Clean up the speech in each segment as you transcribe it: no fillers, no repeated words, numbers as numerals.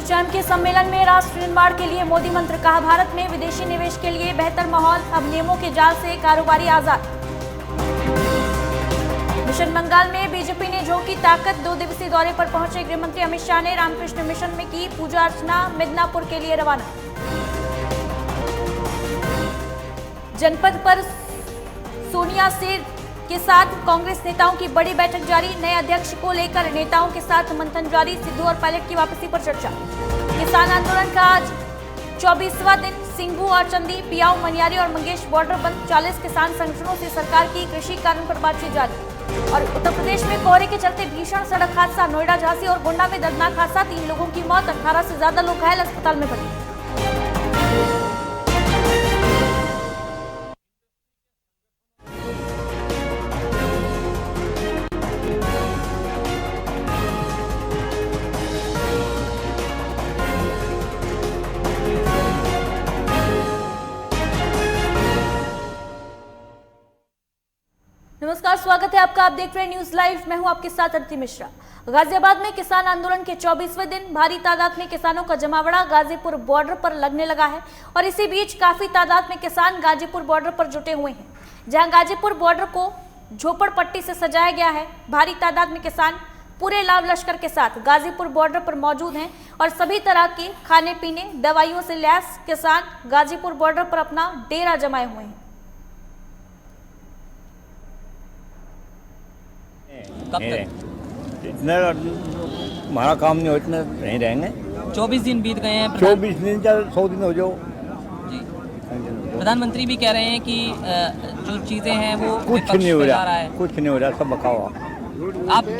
एसोचैम के सम्मेलन में राष्ट्र निर्माण के लिए मोदी मंत्र, कहा भारत में विदेशी निवेश के लिए बेहतर माहौल, अब नियमों के जाल से कारोबारी आजाद। मिशन बंगाल में बीजेपी ने झोंकी ताकत, 2 दिवसीय दौरे पर पहुंचे गृह मंत्री अमित शाह ने रामकृष्ण मिशन में की पूजा अर्चना, मिदनापुर के लिए रवाना। जनपद पर सोनिया के साथ कांग्रेस नेताओं की बड़ी बैठक जारी, नए अध्यक्ष को लेकर नेताओं के साथ मंथन जारी, सिद्धू और पायलट की वापसी पर चर्चा। किसान आंदोलन का आज 24वां दिन, सिंघू और चंदी, पियाऊ, मनियारी और मंगेश बॉर्डर बंद, 40 किसान संगठनों से सरकार की कृषि कानून पर बातचीत जारी। और उत्तर प्रदेश में कोहरे के चलते भीषण सड़क हादसा, नोएडा, झांसी और गोंडा में दर्दनाक हादसा, 3 लोगों की मौत, 18 से ज्यादा लोग घायल, अस्पताल में भर्ती। नमस्कार, स्वागत है आपका। आप देख रहे हैं न्यूज लाइव, मैं हूं आपके साथ अदिति मिश्रा। गाजियाबाद में किसान आंदोलन के 24वें दिन भारी तादाद में किसानों का जमावड़ा गाजीपुर बॉर्डर पर लगने लगा है और इसी बीच काफी तादाद में किसान गाजीपुर बॉर्डर पर जुटे हुए हैं, जहां गाजीपुर बॉर्डर को झोपड़पट्टी से सजाया गया है। भारी तादाद में किसान पूरे लाव लश्कर के साथ गाजीपुर बॉर्डर पर मौजूद हैं और सभी तरह के खाने पीने, दवाइयों से लैस किसान गाजीपुर बॉर्डर पर अपना डेरा जमाए हुए हैं। कब तक? इतना हमारा काम नहीं हो, इतना नहीं रहेंगे। 24 दिन बीत गए हैं। 24 दिन या 100 दिन हो जाओ जी। प्रधानमंत्री भी कह रहे हैं कि जो चीजें हैं वो कुछ नहीं हो रहा है, कुछ नहीं हो रहा, सब बकावा।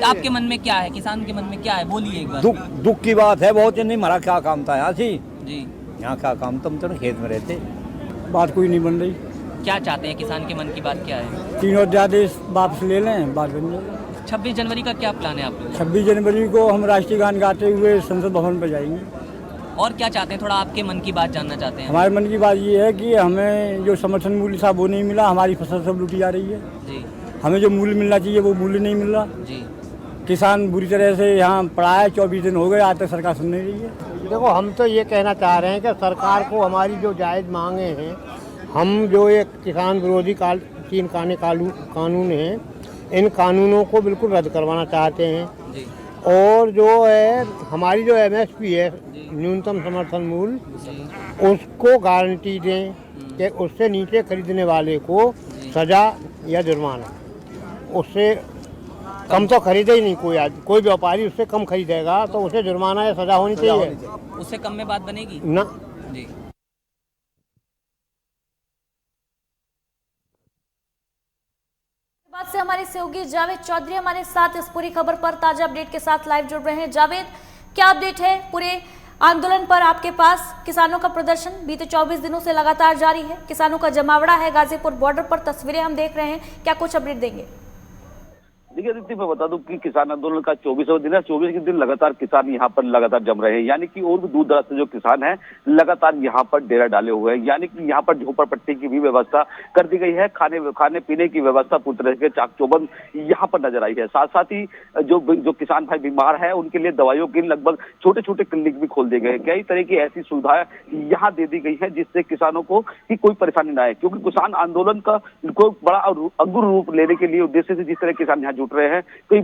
आपके मन में क्या है, किसान के मन में क्या है, बोलिए एक बार। दुख की बात है बहुत। नहीं, हमारा क्या काम था यहाँ से जी, यहाँ क्या काम, तुम तो खेत में रहते। बात कोई नहीं बन रही। क्या चाहते हैं, किसान के मन की बात क्या है? 3 अध्यादेश वापस ले लें, बात बन जाए। 26 जनवरी का क्या प्लान है आप लोग? 26 जनवरी को हम राष्ट्रीय गान गाते हुए संसद भवन पर जाएंगे। और क्या चाहते हैं, थोड़ा आपके मन की बात जानना चाहते हैं। हमारे मन की बात ये है कि हमें जो समर्थन मूल्य था वो नहीं मिला, हमारी फसल सब लूटी जा रही है जी। हमें जो मूल्य मिलना चाहिए वो मूल्य नहीं मिल रहा जी। किसान बुरी तरह से यहाँ पड़ा है। 24 दिन हो गए, आज तक सरकार सुन नहीं रही है। देखो, हम तो ये कहना चाह रहे हैं कि सरकार को हमारी जो जायज़ मांगे हैं, हम जो एक किसान विरोधी 3 कानून हैं, इन कानूनों को बिल्कुल रद्द करवाना चाहते हैं जी। और जो है हमारी जो MSP है, न्यूनतम समर्थन मूल्य, उसको गारंटी दें कि उससे नीचे खरीदने वाले को सज़ा या जुर्माना, उससे कम तो खरीदे ही नहीं कोई। आज कोई व्यापारी उससे कम खरीदेगा तो उसे जुर्माना या सज़ा होनी चाहिए। उससे कम में बात बनेगी ना जी। बाद से हमारे सहयोगी जावेद चौधरी हमारे साथ इस पूरी खबर पर ताजा अपडेट के साथ लाइव जुड़ रहे हैं। जावेद, क्या अपडेट है पूरे आंदोलन पर आपके पास? किसानों का प्रदर्शन बीते 24 दिनों से लगातार जारी है, किसानों का जमावड़ा है गाजीपुर बॉर्डर पर, तस्वीरें हम देख रहे हैं, क्या कुछ अपडेट देंगे? देखिए अदिति, मैं बता दूं कि किसान आंदोलन का 24वां दिन है। 24 दिन लगातार किसान यहाँ पर लगातार जम रहे हैं, यानी कि और भी दूर दराज से जो किसान हैं लगातार यहाँ पर डेरा डाले हुए हैं। यानी कि यहाँ पर झोपड़पट्टी की भी व्यवस्था कर दी गई है, खाने पीने की व्यवस्था पूरी तरह से चाक चौबंद यहाँ पर नजर आई है। साथ साथ ही जो किसान भाई बीमार है उनके लिए दवाइयों के लगभग छोटे छोटे क्लिनिक भी खोल दिए गए। कई तरह की ऐसी सुविधाएं यहाँ दे दी गई है जिससे किसानों को की कोई परेशानी ना आए, क्योंकि किसान आंदोलन का कोई बड़ा अग्र रूप लेने के लिए उद्देश्य से जिस तरह किसान यहाँ जुट रहे हैं, कोई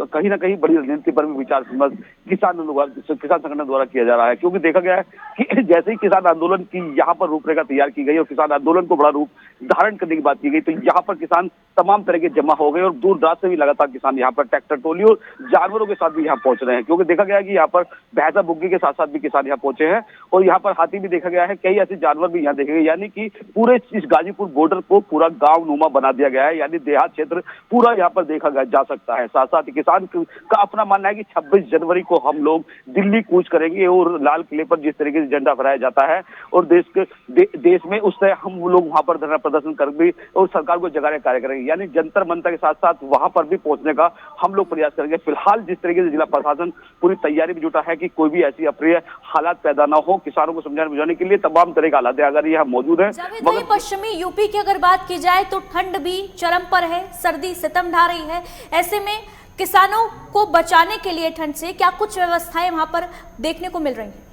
कहीं ना कहीं बड़ी रणनीति पर भी विचार विमर्श किसान संगठन द्वारा किया जा रहा है। क्योंकि देखा गया है कि जैसे ही किसान आंदोलन की यहाँ पर रूपरेखा तैयार की गई और किसान आंदोलन को बड़ा रूप धारण करने की बात की गई, तो यहाँ पर किसान तमाम तरह के जमा हो गए और दूर दराज से भी लगातार किसान यहाँ पर ट्रैक्टर ट्रॉली और जानवरों के साथ भी यहाँ पहुंच रहे हैं। क्योंकि देखा गया है कि यहाँ पर भैंसा बुग्गी के साथ साथ भी किसान यहाँ पहुंचे हैं और यहाँ पर हाथी भी देखा गया है, कई ऐसे जानवर भी यहाँ देखे गए। यानी कि पूरे इस गाजीपुर बॉर्डर को पूरा गांव नुमा बना दिया गया है, यानी देहात क्षेत्र पूरा यहाँ पर देखा जा सकता है। साथ साथ किसान का अपना मानना है कि 26 जनवरी को हम लोग दिल्ली कूच करेंगे और लाल किले पर जिस तरीके से झंडा फहराया जाता है और देश में उस तरह हम लोग वहां पर धरना प्रदर्शन कर भी और सरकार को जगाने का कार्य करेंगे। यानी जंतर मंतर के साथ साथ वहां पर भी पहुंचने का हम लोग प्रयास करेंगे। फिलहाल जिस तरीके से जिला प्रशासन पूरी तैयारी में जुटा है कि कोई भी ऐसी अप्रिय हालात पैदा ना हो, किसानों को समझाने बुझाने के लिए तमाम तरह के हालात अगर यहाँ मौजूद है। पश्चिमी यूपी की अगर बात की जाए तो ठंड भी चरम पर है, सर्दी सितम ढा रही है। ऐसे में किसानों को बचाने के लिए ठंड से क्या कुछ व्यवस्थाएं वहां पर देखने को मिल रही हैं?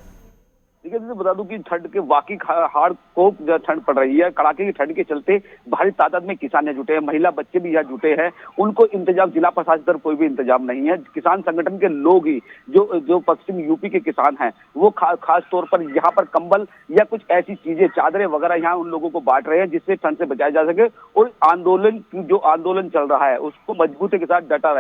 देखिए बता दूं कि ठंड के वाकई हार्ड को ठंड पड़ रही है। कड़ाके की ठंड के चलते भारी तादाद में किसान यहाँ जुटे हैं, महिला बच्चे भी यहाँ जुटे हैं। उनको इंतजाम, जिला प्रशासन तरफ कोई भी इंतजाम नहीं है। किसान संगठन के लोग ही जो पश्चिम यूपी के किसान हैं वो खास तौर पर यहाँ पर कंबल या कुछ ऐसी चीजें, चादरें वगैरह यहाँ उन लोगों को बांट रहे हैं जिससे ठंड से बचाया जा सके और आंदोलन चल रहा है उसको मजबूती के साथ डटा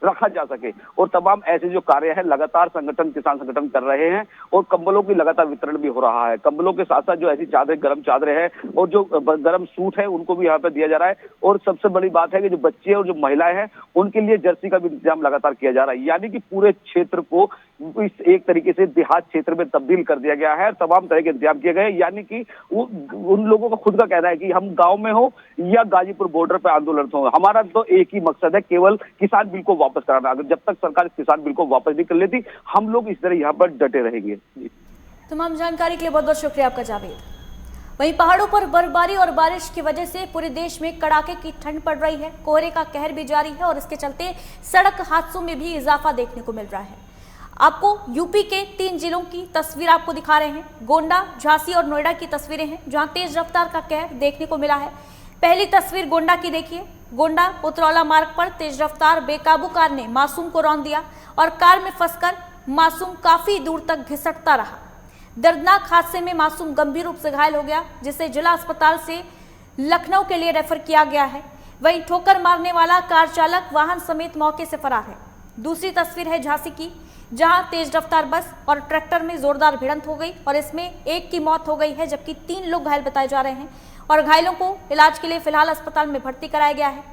रखा जा सके। और तमाम ऐसे जो कार्य है लगातार किसान संगठन कर रहे हैं और कंबलों की लगातार वितरण भी हो रहा है। कंबलों के साथ साथ जो ऐसी गर्म चादरें हैं और जो गर्म सूट है उनको भी यहाँ पे दिया जा रहा है। और सबसे बड़ी बात है कि जो बच्चे और जो महिलाएं हैं उनके लिए जर्सी का भी इंतजाम लगातार किया जा रहा है। यानी कि पूरे क्षेत्र को इस एक तरीके से देहात क्षेत्र में तब्दील कर दिया गया है। तमाम तरह के इंतजाम किए गए। यानी कि उन लोगों का खुद का कहना है कि हम गाँव में हो या गाजीपुर बॉर्डर पे आंदोलन हो, हमारा तो एक ही मकसद है, केवल किसान बिल को वापस कराना। अगर जब तक सरकार इस किसान बिल को वापस नहीं कर लेती हम लोग इस तरह यहाँ पर डटे रहेंगे। तमाम जानकारी के लिए बहुत बहुत शुक्रिया आपका जावेद। वहीं पहाड़ों पर बर्फबारी और बारिश की वजह से पूरे देश में कड़ाके की ठंड पड़ रही है। कोहरे का कहर भी जारी है और इसके चलते सड़क हादसों में भी इजाफा देखने को मिल रहा है। आपको यूपी के 3 जिलों की तस्वीर आपको दिखा रहे हैं। गोंडा, झांसी और नोएडा की तस्वीरें हैं जहां तेज रफ्तार का कहर देखने को मिला है। पहली तस्वीर गोंडा की देखिए। गोंडा उतरौला मार्ग पर तेज रफ्तार बेकाबू कार ने मासूम को रौंद दिया और कार में फंसकर मासूम काफी दूर तक घिसटता रहा। दर्दनाक हादसे में मासूम गंभीर रूप से घायल हो गया जिसे जिला अस्पताल से लखनऊ के लिए रेफर किया गया है। वहीं ठोकर मारने वाला कार चालक वाहन समेत मौके से फरार है। दूसरी तस्वीर है झांसी की जहां तेज रफ्तार बस और ट्रैक्टर में जोरदार भिड़ंत हो गई और इसमें एक की मौत हो गई है जबकि 3 लोग घायल बताए जा रहे हैं और घायलों को इलाज के लिए फिलहाल अस्पताल में भर्ती कराया गया है।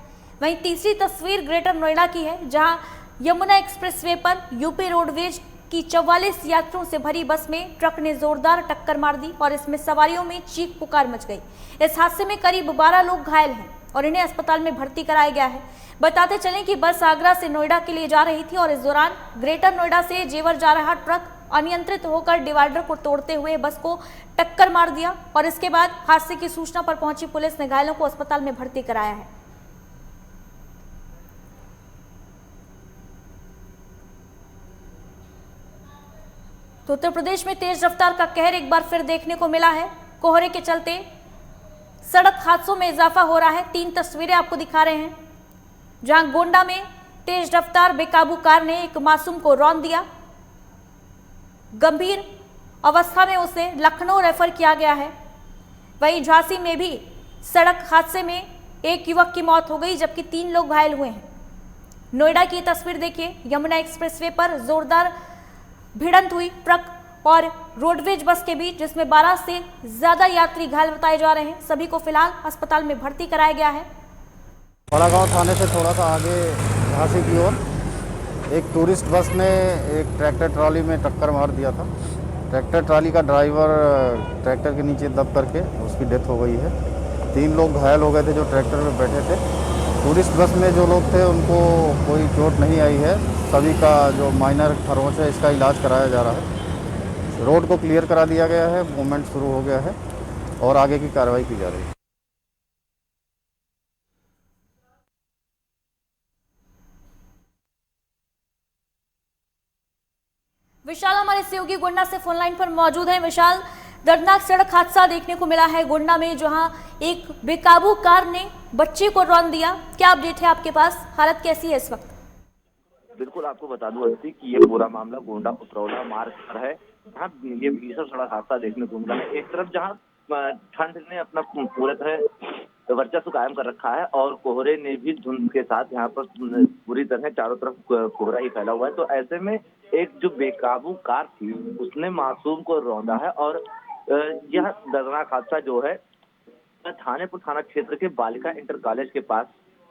वहीं तीसरी तस्वीर ग्रेटर नोएडा की है जहां यमुना एक्सप्रेसवे पर यूपी रोडवेज की 44 यात्रियों से भरी बस में ट्रक ने जोरदार टक्कर मार दी और इसमें सवारियों में चीख पुकार मच गई। इस हादसे में करीब 12 लोग घायल हैं और इन्हें अस्पताल में भर्ती कराया गया है। बताते चलें कि बस आगरा से नोएडा के लिए जा रही थी और इस दौरान ग्रेटर नोएडा से जेवर जा रहा ट्रक अनियंत्रित होकर डिवाइडर को तोड़ते हुए बस को टक्कर मार दिया और इसके बाद हादसे की सूचना पर पहुंची पुलिस ने घायलों को अस्पताल में भर्ती कराया है। तो उत्तर प्रदेश में तेज रफ्तार का कहर एक बार फिर देखने को मिला है। कोहरे के चलते सड़क हादसों में इजाफा हो रहा है। 3 तस्वीरें आपको दिखा रहे हैं जहां गोंडा में तेज रफ्तार बेकाबू कार ने एक मासूम को रौंद दिया। गंभीर अवस्था में उसे लखनऊ रेफर किया गया है। वहीं झांसी में भी सड़क हादसे में एक युवक की मौत हो गई जबकि 3 लोग घायल हुए हैं। नोएडा की तस्वीर देखिए। यमुना एक्सप्रेसवे पर जोरदार भिड़ंत हुई ट्रक और रोडवेज बस के बीच जिसमें 12 से ज्यादा यात्री घायल बताए जा रहे हैं। सभी को फिलहाल अस्पताल में भर्ती कराया गया है। बड़ा गांव थाने से थोड़ा सा आगे झांसी की ओर एक टूरिस्ट बस ने एक ट्रैक्टर ट्रॉली में टक्कर मार दिया था। ट्रैक्टर ट्रॉली का ड्राइवर ट्रैक्टर के नीचे दब करके उसकी डेथ हो गई है। 3 लोग घायल हो गए थे जो ट्रैक्टर में बैठे थे। टूरिस्ट बस में जो लोग थे उनको कोई चोट नहीं आई है। सभी का जो माइनर खरोंच है इसका इलाज कराया जा रहा है। रोड को क्लियर करा दिया गया है, मूवमेंट शुरू हो गया है और आगे की कार्रवाई की जा रही है। विशाल हमारे सहयोगी गोंडा से फोन लाइन पर मौजूद हैं। विशाल, दर्दनाक सड़क हादसा देखने को मिला है गोंडा में जहां एक बेकाबू कार ने बच्चे को रौंद दिया। क्या अपडेट है आपके पास? हालत कैसी है इस वक्त? बिल्कुल आपको बता दूं अंशी कि ये पूरा मामला गोंडा उतरौला मार्ग पर है जहाँ ये भीषण सड़क हादसा देखने को मिला है। एक तरफ जहाँ ठंड ने अपना पूरी तरह वर्चस्व कायम कर रखा है और कोहरे ने भी धुंध के साथ यहाँ पर पूरी तरह चारों तरफ कोहरा ही फैला हुआ है। तो ऐसे में एक जो बेकाबू कार थी उसने मासूम को रौंदा है और यह दर्दनाक हादसा जो है थानेपुर थाना क्षेत्र के बालिका इंटर कॉलेज के पास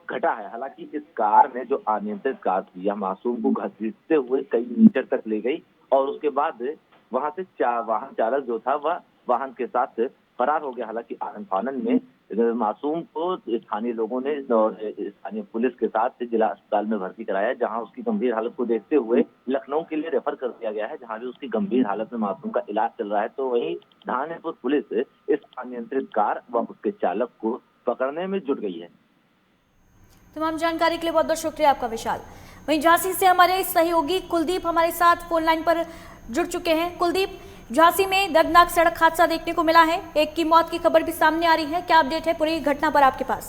घटा है। हालांकि इस कार ने जो अनियंत्रित कार थी यह मासूम को घसीटते हुए कई मीटर तक ले गई और उसके बाद वहां से वाहन चालक जो था वह वाहन के साथ फरार हो गया। हालांकि आनन फानन में मासूम को स्थानीय लोगों ने और स्थानीय पुलिस के साथ जिला अस्पताल में भर्ती कराया जहां उसकी गंभीर हालत को देखते हुए लखनऊ के लिए रेफर कर दिया गया है जहां भी उसकी गंभीर हालत में मासूम का इलाज चल रहा है। तो वहीं थानेपुर पुलिस इस अनियंत्रित कार व उसके चालक को पकड़ने में जुट गई है। तमाम जानकारी के लिए बहुत बहुत शुक्रिया आपका विशाल। वहीं झांसी से हमारे सहयोगी कुलदीप हमारे साथ फोन लाइन पर जुड़ चुके हैं। कुलदीप, झांसी में दर्दनाक सड़क हादसा देखने को मिला है, एक की मौत की खबर भी सामने आ रही है, क्या अपडेट है पूरी घटना पर आपके पास?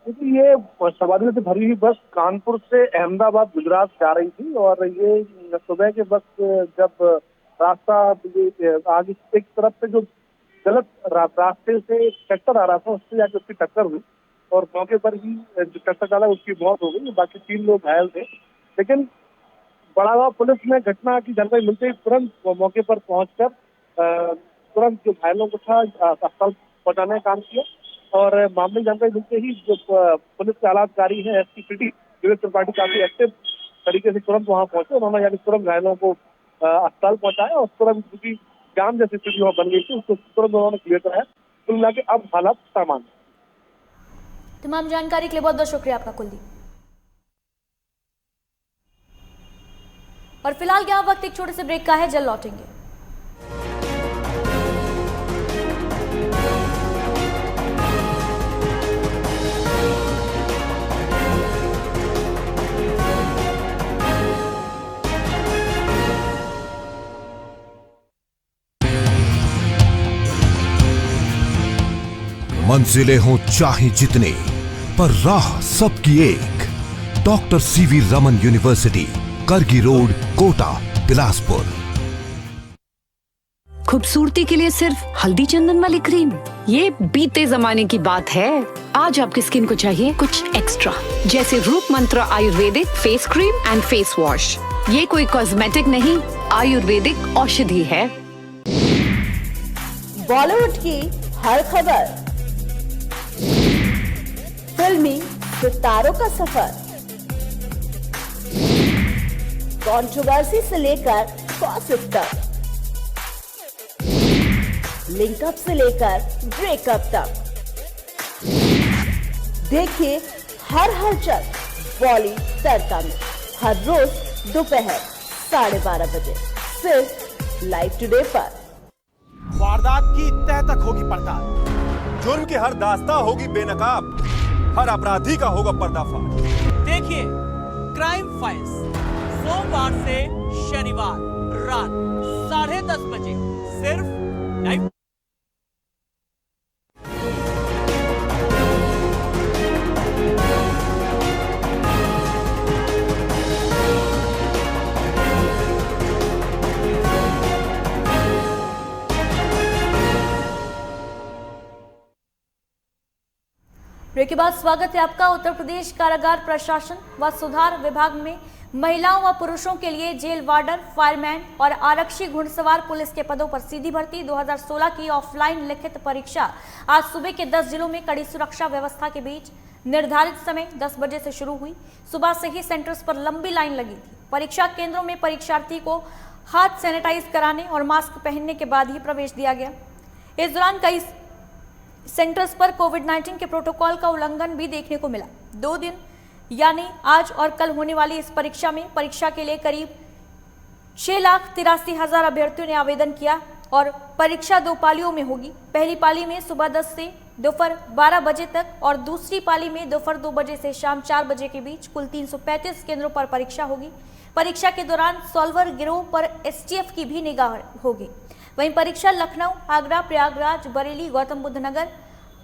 ये सवारियों से भरी हुई बस कानपुर से अहमदाबाद गुजरात जा रही थी और ये सुबह के वक्त जब रास्ता आगे एक तरफ से जो गलत रास्ते से ट्रैक्टर आ रहा था उससे जाकर उसकी टक्कर हुई और मौके पर ही जो ट्रैक्टर चालक उसकी मौत हो गई, बाकी 3 लोग घायल थे। लेकिन बड़ागांव पुलिस ने घटना की जानकारी मिलते ही तुरंत मौके पर पहुंचकर तुरंत जो घायलों को था अस्पताल पहुंचाने का काम किया और मामले की जानकारी मिलते ही जो पुलिस के आलात जारी है एसपी सिटी विवेक त्रिपाठी काफी एक्टिव तरीके से तुरंत वहां पहुंचे। उन्होंने यानी तुरंत घायलों को अस्पताल पहुंचाया और तुरंत क्योंकि जाम जैसी स्थिति वहां बन गई थी उसको तुरंत उन्होंने क्लियर कराया। कुल मिला के अब हालात सामान्य। तमाम जानकारी के लिए बहुत बहुत शुक्रिया आपका कुलदीप। और फिलहाल क्या वक्त एक छोटे से ब्रेक का है, जल्द लौटेंगे। मंजिलें हों चाहे जितने, पर राह सबकी एक। डॉक्टर सीवी रमन यूनिवर्सिटी, करगी रोड, कोटा, बिलासपुर। खूबसूरती के लिए सिर्फ हल्दी चंदन वाली क्रीम, ये बीते जमाने की बात है। आज आपकी स्किन को चाहिए कुछ एक्स्ट्रा, जैसे रूप मंत्र Ayurvedic face cream and face wash. ये कोई कॉस्मेटिक नहीं, आयुर्वेदिक औषधि है। बॉलीवुड की हर खबर, फिल्मी सितारों का सफर, कंट्रोवर्सी से लेकर गॉसिप तक, लिंकअप से लेकर ब्रेकअप तक, देखिए हर हलचल बॉली तड़का में हर रोज दोपहर 12:30 बजे सिर्फ लाइव टुडे पर। वारदात की तह तक होगी पड़ताल, जुर्म की हर दास्तां होगी बेनकाब, हर अपराधी का होगा पर्दाफाश। देखिए क्राइम फाइल्स सोमवार से शनिवार रात 10:30 बजे सिर्फ लाइव। ब्रेक के बाद स्वागत है आपका। उत्तर प्रदेश कारागार प्रशासन व सुधार विभाग में महिलाओं व पुरुषों के लिए जेल वार्डर, फायरमैन और आरक्षी घुड़सवार पुलिस के पदों पर सीधी भर्ती 2016 की ऑफलाइन लिखित परीक्षा आज सुबह के 10 जिलों में कड़ी सुरक्षा व्यवस्था के बीच निर्धारित समय 10 बजे से शुरू हुई। सुबह से ही सेंटर्स पर लंबी लाइन लगी थी। परीक्षा केंद्रों में परीक्षार्थी को हाथ सैनिटाइज कराने और मास्क पहनने के बाद ही प्रवेश दिया गया। इस दौरान कई सेंटर्स पर कोविड-19 के प्रोटोकॉल का उल्लंघन भी देखने को मिला। 2 दिन यानी आज और कल होने वाली इस परीक्षा में परीक्षा के लिए करीब 6,83,000 अभ्यर्थियों ने आवेदन किया और परीक्षा 2 पालियों में होगी। पहली पाली में सुबह 10 से दोपहर 12 बजे तक और दूसरी पाली में दोपहर 2 बजे से शाम 4 बजे के बीच कुल 335 केंद्रों पर परीक्षा होगी। परीक्षा के दौरान सॉल्वर गिरोह पर एसटीएफ की भी निगाह होगी। वहीं परीक्षा लखनऊ, आगरा, प्रयागराज, बरेली, गौतम बुद्ध नगर,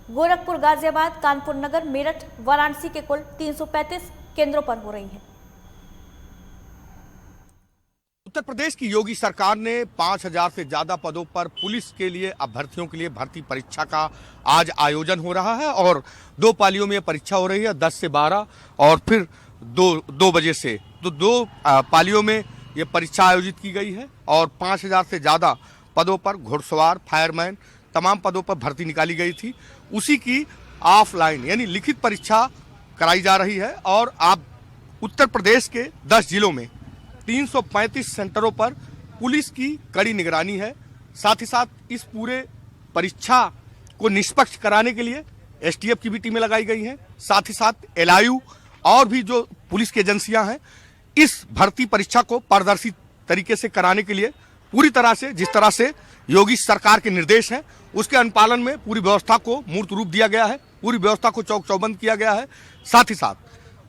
गोरखपुर, गाजियाबाद, कानपुर नगर, मेरठ, वाराणसी के कुल 335 केंद्रों पर हो रही है। उत्तर प्रदेश की योगी सरकार ने 5,000 से ज्यादा पदों पर पुलिस के लिए अभ्यर्थियों के लिए भर्ती परीक्षा का आज आयोजन हो रहा है और 2 पालियों में परीक्षा हो रही है, 10 से 12 और फिर 2 बजे से। तो 2 पालियों में ये परीक्षा आयोजित की गई है और 5,000 से ज्यादा पदों पर घुड़सवार, फायरमैन तमाम पदों पर भर्ती निकाली गई थी। उसी की ऑफलाइन यानी लिखित परीक्षा कराई जा रही है और आप उत्तर प्रदेश के 10 जिलों में 335 सेंटरों पर पुलिस की कड़ी निगरानी है। साथ ही साथ इस पूरे परीक्षा को निष्पक्ष कराने के लिए एसटीएफ की भी टीमें लगाई गई हैं। साथ ही साथ एलआईयू और भी जो पुलिस की एजेंसियां हैं इस भर्ती परीक्षा को पारदर्शी तरीके से कराने के लिए पूरी तरह से जिस तरह से योगी सरकार के निर्देश हैं उसके अनुपालन में पूरी व्यवस्था को मूर्त रूप दिया गया है, पूरी व्यवस्था को चौक चौबंद किया गया है। साथ ही साथ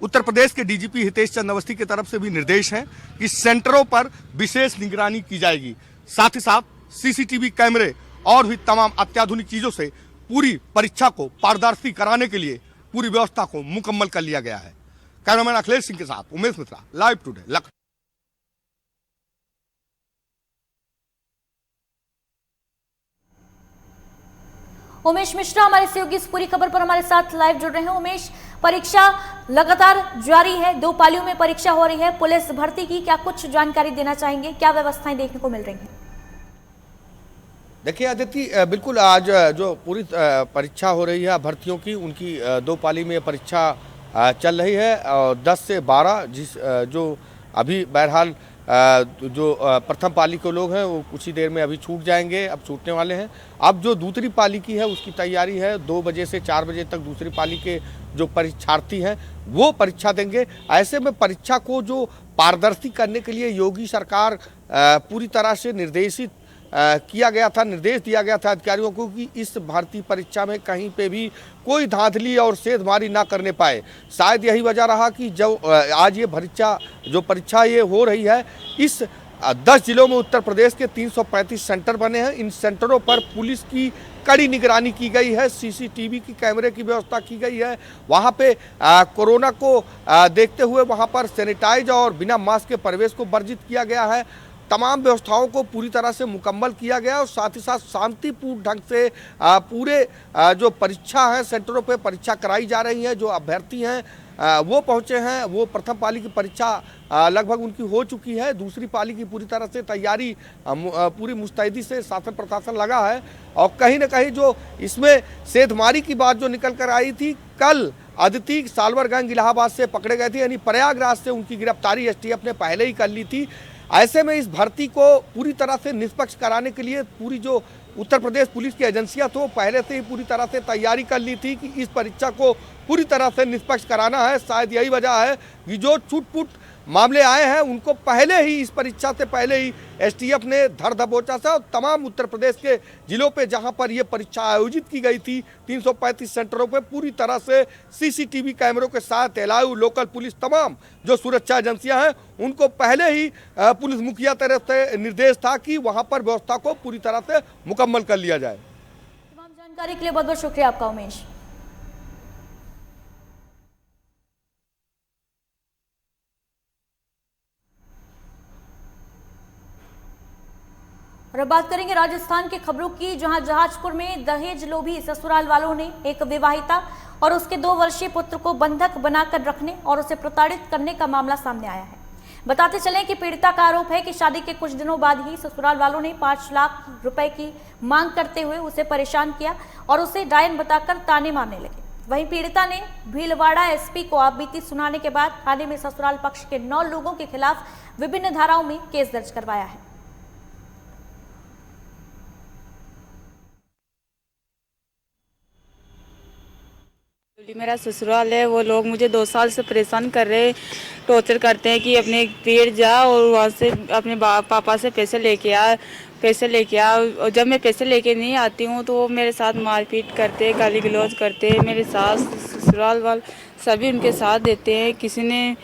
उत्तर प्रदेश के डीजीपी हितेश चंद्र अवस्थी की तरफ से भी निर्देश हैं कि सेंटरों पर विशेष निगरानी की जाएगी। साथ ही साथ सीसीटीवी कैमरे और भी तमाम अत्याधुनिक चीजों से पूरी परीक्षा को पारदर्शी कराने के लिए पूरी व्यवस्था को मुकम्मल कर लिया गया है। कैमरामैन अखिलेश सिंह के साथ उमेश मिश्रा, लाइव टुडे, लखनऊ। उमेश मिश्रा हमारे सहयोगी इस पूरी खबर पर हमारे साथ लाइव जुड़ रहे हैं। उमेश, परीक्षा लगातार जारी है, 2 पालियों में परीक्षा हो रही है, पुलिस भर्ती की क्या कुछ जानकारी देना चाहेंगे, क्या व्यवस्थाएं देखने को मिल रही हैं? देखिए अदिति, बिल्कुल आज जो पूरी परीक्षा हो रही है भर्तियों की, उनकी 2 पाली में परीक्षा चल रही है और 10 से 12 जो अभी बहरहाल जो प्रथम पाली के लोग हैं वो कुछ ही देर में अभी छूट जाएंगे, अब छूटने वाले हैं। अब जो दूसरी पाली की है उसकी तैयारी है, 2 बजे से 4 बजे तक दूसरी पाली के जो परीक्षार्थी हैं वो परीक्षा देंगे। ऐसे में परीक्षा को जो पारदर्शी करने के लिए योगी सरकार पूरी तरह से निर्देश दिया गया था अधिकारियों को कि इस भर्ती परीक्षा में कहीं पे भी कोई धांधली और सेधमारी ना करने पाए। शायद यही वजह रहा कि जब आज ये परीक्षा ये हो रही है, इस 10 जिलों में उत्तर प्रदेश के 335 सेंटर बने हैं। इन सेंटरों पर पुलिस की कड़ी निगरानी की गई है, सीसीटीवी की कैमरे की व्यवस्था की गई है। वहाँ पे कोरोना को देखते हुए वहाँ पर सैनिटाइज और बिना मास्क के प्रवेश को वर्जित किया गया है। तमाम व्यवस्थाओं को पूरी तरह से मुकम्मल किया गया और साथ ही साथ शांतिपूर्ण ढंग से पूरे जो परीक्षा है सेंटरों पे परीक्षा कराई जा रही है। जो अभ्यर्थी हैं वो पहुंचे हैं, वो प्रथम पाली की परीक्षा लगभग उनकी हो चुकी है। दूसरी पाली की पूरी तरह से तैयारी पूरी मुस्तैदी से शासन प्रशासन लगा है। और कहीं ना कहीं जो इसमें सेधमारी की बात जो निकल कर आई थी, कल अदिति सालवर गैंग इलाहाबाद से पकड़े गए थे, यानी प्रयागराज से उनकी गिरफ्तारी एसटीएफ ने पहले ही कर ली थी। ऐसे में इस भर्ती को पूरी तरह से निष्पक्ष कराने के लिए पूरी जो उत्तर प्रदेश पुलिस की एजेंसियां तो पहले से ही पूरी तरह से तैयारी कर ली थी कि इस परीक्षा को पूरी तरह से निष्पक्ष कराना है। शायद यही वजह है कि जो छूट-फूट मामले आए हैं उनको पहले ही, इस परीक्षा से पहले ही एसटीएफ ने धर दबोचा था और तमाम उत्तर प्रदेश के जिलों पे जहां पर ये परीक्षा आयोजित की गई थी 335 सेंटरों पे पूरी तरह से सीसीटीवी कैमरों के साथ एलआईयू, लोकल पुलिस, तमाम जो सुरक्षा एजेंसियां हैं उनको पहले ही पुलिस मुखिया तरफ से निर्देश था कि वहां पर व्यवस्था को पूरी तरह से मुकम्मल कर लिया जाए। तमाम जानकारी के लिए बहुत बहुत शुक्रिया आपका उमेश। और अब बात करेंगे राजस्थान की खबरों की, जहां जहाजपुर में दहेज लोभी ससुराल वालों ने एक विवाहिता और उसके 2 वर्षीय पुत्र को बंधक बनाकर रखने और उसे प्रताड़ित करने का मामला सामने आया है। बताते चलें कि पीड़िता का आरोप है कि शादी के कुछ दिनों बाद ही ससुराल वालों ने 5 लाख रुपए की मांग करते हुए उसे परेशान किया और उसे डायन बताकर ताने मारने लगे। वहीं पीड़िता ने भीलवाड़ा एसपी को आपबीती सुनाने के बाद थाने में ससुराल पक्ष के 9 लोगों के खिलाफ विभिन्न धाराओं में केस दर्ज करवाया है। मेरा ससुराल है, वो लोग मुझे 2 साल से परेशान कर रहे, टॉर्चर करते हैं कि अपने पेड़ जा और वहाँ से अपने पापा से पैसे लेके आ। और जब मैं पैसे लेके नहीं आती हूँ तो वो मेरे साथ मारपीट करते, गाली गलौज करते। मेरे सास ससुराल वाले सभी उनके साथ देते हैं। किसी ने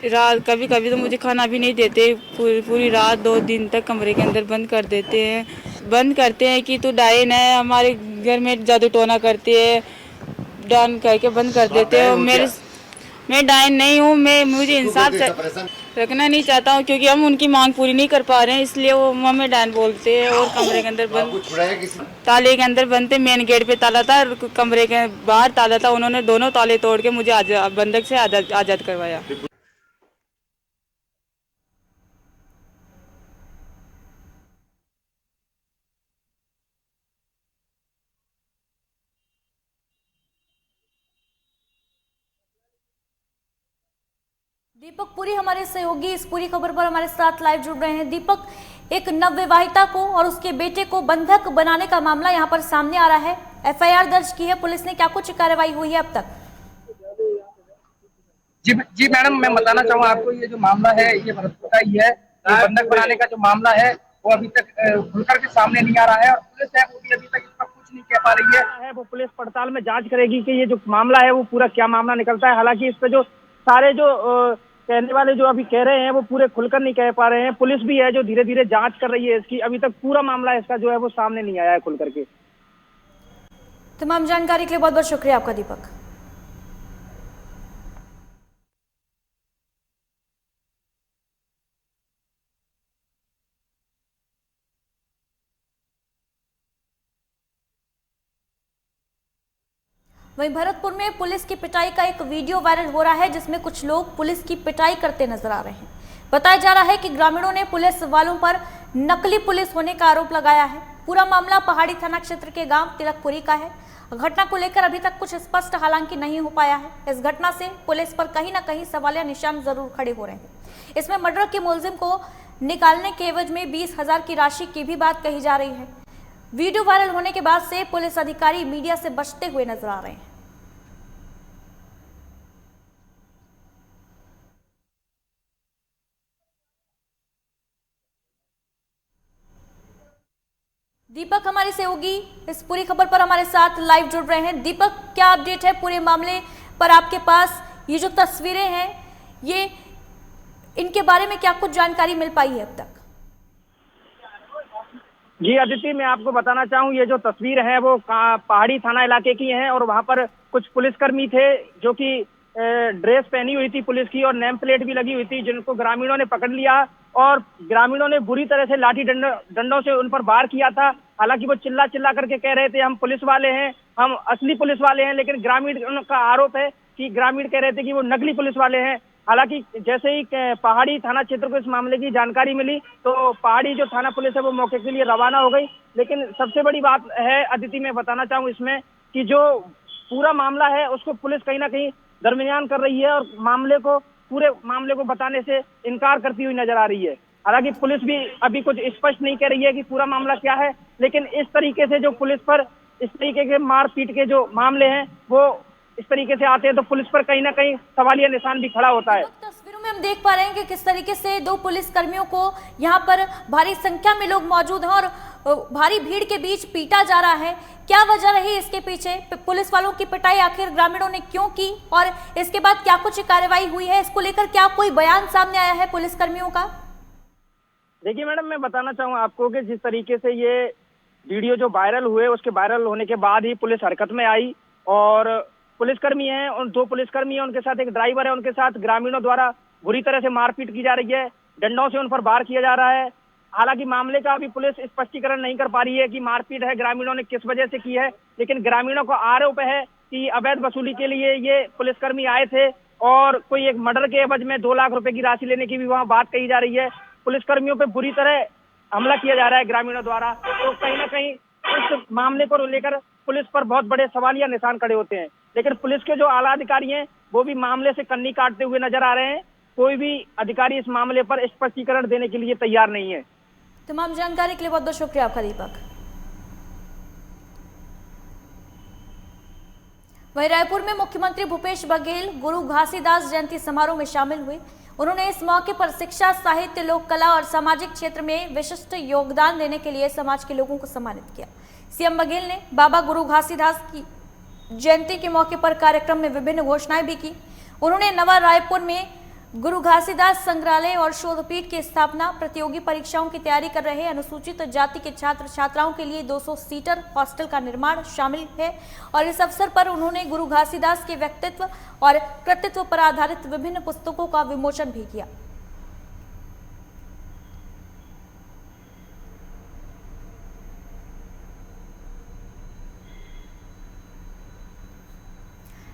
रात कभी कभी तो मुझे खाना भी नहीं देते, पूरी रात 2 दिन तक कमरे के अंदर बंद कर देते हैं। बंद करते हैं कि तू डायन है, हमारे घर में जादू टोना करती है, डायन कह के बंद कर देते हो। मैं डायन नहीं हूँ, मुझे इंसाफ रखना नहीं चाहता हूँ क्योंकि हम उनकी मांग पूरी नहीं कर पा रहे हैं, इसलिए वो हमें डायन बोलते हैं। और कमरे के अंदर बंद, ताले के अंदर बंद थे, मेन गेट पे ताला था, कमरे के बाहर ताला था। उन्होंने दोनों ताले तोड़ के मुझे बंधक से आजाद करवाया। दीपक पुरी हमारे सहयोगी इस पूरी खबर पर हमारे साथ लाइव जुड़ रहे हैं। दीपक, एक नवविवाहिता को और उसके बेटे को बंधक बनाने का मामला यहां पर सामने आ रहा है। एफआईआर दर्ज की है पुलिस ने, क्या कुछ कार्रवाई हुई है अब तक? जी मैडम, मैं बताना चाहूँगा आपको, ये जो मामला है ये भरतपुर का ही है। ये बंधक बनाने का जो मामला है वो अभी तक खुलकर के सामने नहीं आ रहा है और पुलिस है वो भी अभी तक इसका कुछ नहीं कह पा रही है। वो पुलिस पड़ताल में जांच करेगी कि ये जो मामला है वो पूरा क्या मामला निकलता है। हालांकि इस पे जो सारे जो कहने वाले जो अभी कह रहे हैं वो पूरे खुलकर नहीं कह पा रहे हैं। पुलिस भी है जो धीरे धीरे जांच कर रही है इसकी, अभी तक पूरा मामला इसका जो है वो सामने नहीं आया है खुल करके। तमाम जानकारी के लिए बहुत बहुत शुक्रिया आपका दीपक। वहीं भरतपुर में पुलिस की पिटाई का एक वीडियो वायरल हो रहा है जिसमें कुछ लोग पुलिस की पिटाई करते नजर आ रहे हैं। बताया जा रहा है कि ग्रामीणों ने पुलिस वालों पर नकली पुलिस होने का आरोप लगाया है। पूरा मामला पहाड़ी थाना क्षेत्र के गांव तिलकपुरी का है। घटना को लेकर अभी तक कुछ स्पष्ट हालांकि नहीं हो पाया है। इस घटना से पुलिस पर कहीं ना कहीं सवालिया निशान जरूर खड़े हो रहे हैं। इसमें मर्डर के मुलजिम को निकालने के एवज में 20,000 की राशि की भी बात कही जा रही है। वीडियो वायरल होने के बाद से पुलिस अधिकारी मीडिया से बचते हुए नजर आ रहे हैं। दीपक हमारी सहयोगी इस पूरी खबर पर हमारे साथ लाइव जुड़ रहे हैं। दीपक, क्या अपडेट है पूरे मामले पर आपके पास? ये जो तस्वीरें हैं ये इनके बारे में क्या कुछ जानकारी मिल पाई है अब तक? जी अदिति, मैं आपको बताना चाहूँ ये जो तस्वीर है वो पहाड़ी थाना इलाके की है और वहाँ पर कुछ पुलिसकर्मी थे जो कि ड्रेस पहनी हुई थी पुलिस की और नेम प्लेट भी लगी हुई थी, जिनको ग्रामीणों ने पकड़ लिया और ग्रामीणों ने बुरी तरह से लाठी डंडों से उन पर वार किया था। हालांकि वो चिल्ला चिल्ला करके कह रहे थे हम पुलिस वाले हैं, हम असली पुलिस वाले हैं, लेकिन ग्रामीण का आरोप है कि ग्रामीण कह रहे थे कि वो नकली पुलिस वाले हैं। हालांकि जैसे ही पहाड़ी थाना क्षेत्र को इस मामले की जानकारी मिली तो पहाड़ी जो थाना पुलिस है वो मौके के लिए रवाना हो गई। लेकिन सबसे बड़ी बात है अदिति, मैं बताना चाहूँ इसमें कि जो पूरा मामला है उसको पुलिस कहीं ना कहीं दरमियान कर रही है और पूरे मामले को बताने से इनकार करती हुई नजर आ रही है। हालांकि पुलिस भी अभी कुछ स्पष्ट नहीं कह रही है कि पूरा मामला क्या है, लेकिन इस तरीके से जो पुलिस पर इस तरीके के मारपीट के जो मामले हैं वो इस तरीके से आते हैं तो पुलिस पर कहीं ना कहीं सवालिया निशान भी खड़ा होता है। तस्वीरों में हम देख पा रहे हैं कि किस तरीके से दो पुलिस कर्मियों को यहाँ पर भारी संख्या में लोग मौजूद हैं और भारी भीड़ के बीच पीटा जा रहा है। क्या वजह रही इसके पीछे? पुलिस वालों की पिटाई आखिर ग्रामीणों ने क्यों की और इसके बाद क्या कुछ कार्रवाई हुई है? इसको लेकर क्या कोई बयान सामने आया है पुलिस कर्मियों का? देखिए मैडम, मैं बताना चाहूँ आपको कि जिस तरीके से ये वीडियो जो वायरल हुए उसके वायरल होने के बाद ही पुलिस हरकत में आई और पुलिसकर्मी हैं और दो पुलिसकर्मी हैं, उनके साथ एक ड्राइवर है, उनके साथ ग्रामीणों द्वारा बुरी तरह से मारपीट की जा रही है, डंडों से उन पर वार किया जा रहा है। हालांकि मामले का अभी पुलिस स्पष्टीकरण नहीं कर पा रही है कि मारपीट है ग्रामीणों ने किस वजह से की है, लेकिन ग्रामीणों को आरोप है कि अवैध वसूली के लिए ये पुलिसकर्मी आए थे और कोई एक मर्डर के एवज में 2 लाख रुपए की राशि लेने की भी वहाँ बात कही जा रही है। पुलिसकर्मियों पे बुरी तरह हमला किया जा रहा है ग्रामीणों द्वारा, तो कहीं ना कहीं इस मामले को लेकर पुलिस पर बहुत बड़े सवालिया निशान खड़े होते हैं। लेकिन पुलिस के जो आला अधिकारी हैं वो भी मामले से कन्नी काटते हुए नजर आ रहे हैं। कोई भी अधिकारी इस मामले पर स्पष्टीकरण देने के लिए तैयार नहीं है। तमाम जानकारी के लिए बहुत बहुत शुक्रिया आपका दीपक। वहीं रायपुर में मुख्यमंत्री भूपेश बघेल गुरु घासीदास जयंती समारोह में शामिल हुए। उन्होंने इस मौके पर शिक्षा, साहित्य, लोक कला और सामाजिक क्षेत्र में विशिष्ट योगदान देने के लिए समाज के लोगों को सम्मानित किया। सीएम बघेल ने बाबा गुरु घासीदास की जयंती के मौके पर कार्यक्रम में विभिन्न घोषणाएं भी की। उन्होंने नवा रायपुर में गुरु घासीदास संग्रहालय और शोधपीठ की स्थापना, प्रतियोगी परीक्षाओं की तैयारी कर रहे अनुसूचित जाति के छात्र छात्राओं के लिए 200 सीटर हॉस्टल का निर्माण शामिल है और इस अवसर पर उन्होंने गुरु घासीदास के व्यक्तित्व और कृतित्व पर आधारित विभिन्न पुस्तकों का विमोचन भी किया।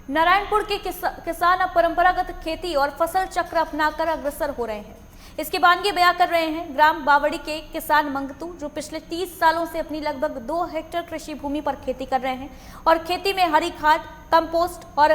नारायणपुर के किसान अब परंपरागत खेती और फसल चक्र अपनाकर अग्रसर हो रहे हैं। इसके बानगी बयां कर रहे हैं ग्राम बावड़ी के किसान मंगतू, जो पिछले 30 सालों से अपनी लगभग 2 हेक्टेयर कृषि भूमि पर खेती कर रहे हैं और खेती में हरी खाद, कंपोस्ट और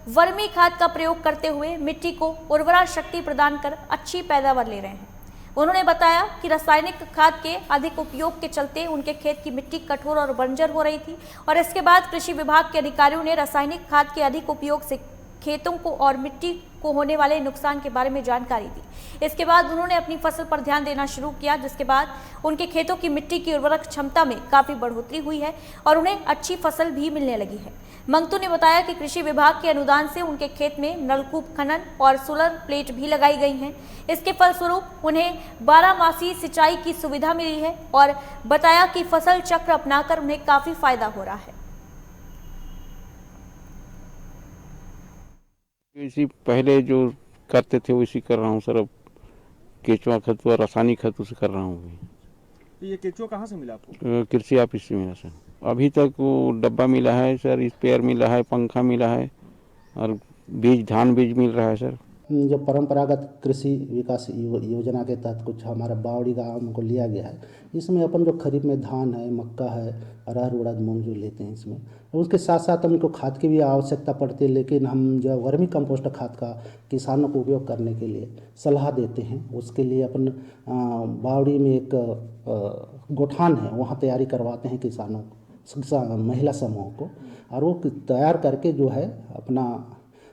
वर्मी खाद का प्रयोग करते हुए मिट्टी को उर्वरा शक्ति प्रदान कर अच्छी पैदावार ले रहे हैं। उन्होंने बताया कि रासायनिक खाद के अधिक उपयोग के चलते उनके खेत की मिट्टी कठोर और बंजर हो रही थी और इसके बाद कृषि विभाग के अधिकारियों ने रासायनिक खाद के अधिक उपयोग से खेतों को और मिट्टी को होने वाले नुकसान के बारे में जानकारी दी। इसके बाद उन्होंने अपनी फसल पर ध्यान देना शुरू किया, जिसके बाद उनके खेतों की मिट्टी की उर्वरक क्षमता में काफी बढ़ोतरी हुई है और उन्हें अच्छी फसल भी मिलने लगी है। मंगतू ने बताया कि कृषि विभाग के अनुदान से उनके खेत में नलकूप खनन और सोलर प्लेट भी लगाई गई हैं। इसके फलस्वरूप उन्हें 12 मासी सिंचाई की सुविधा मिली है और बताया कि फसल चक्र अपनाकर उन्हें काफी फायदा हो रहा है। इसी पहले जो करते थे वैसी कर रहा हूँ सर। अब केचुआ खत व रासायनिक खत उसे कर रहा हूँ। तो ये केचुआ कहाँ से मिला आपको? कृषि ऑफिस से मिला सर। अभी तक वो डब्बा मिला है सर, स्पेयर मिला है, पंखा मिला है और बीज, धान बीज मिल रहा है सर। जो परंपरागत कृषि विकास योजना के तहत कुछ हमारा बावड़ी गाँव को लिया गया है, इसमें अपन जो खरीफ में धान है, मक्का है, अरहर उड़द मूंग जो लेते हैं इसमें, उसके साथ साथ हमको खाद की भी आवश्यकता पड़ती है। लेकिन हम जो वर्मी कंपोस्ट खाद का किसानों को उपयोग करने के लिए सलाह देते हैं। उसके लिए अपन बावड़ी में एक गोठान है, वहाँ तैयारी करवाते हैं किसानों, महिला समूह को, और वो तैयार करके जो है अपना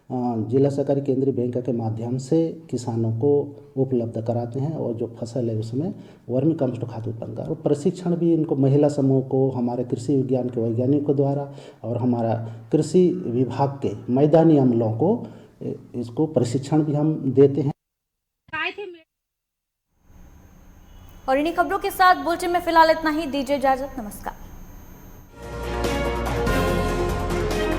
जिला सहकारी केंद्रीय बैंक के माध्यम से किसानों को उपलब्ध कराते हैं और जो फसल है उसमें वर्मी कंपोस्ट खाद उत्पन्न कर। प्रशिक्षण भी इनको महिला समूह को हमारे कृषि विज्ञान के वैज्ञानिकों द्वारा और हमारा कृषि विभाग के मैदानी अमलों को इसको प्रशिक्षण भी हम देते हैं। और इन्हीं खबरों के साथ बुलेटिन में फिलहाल इतना ही। दीजिए इजाजत, नमस्कार।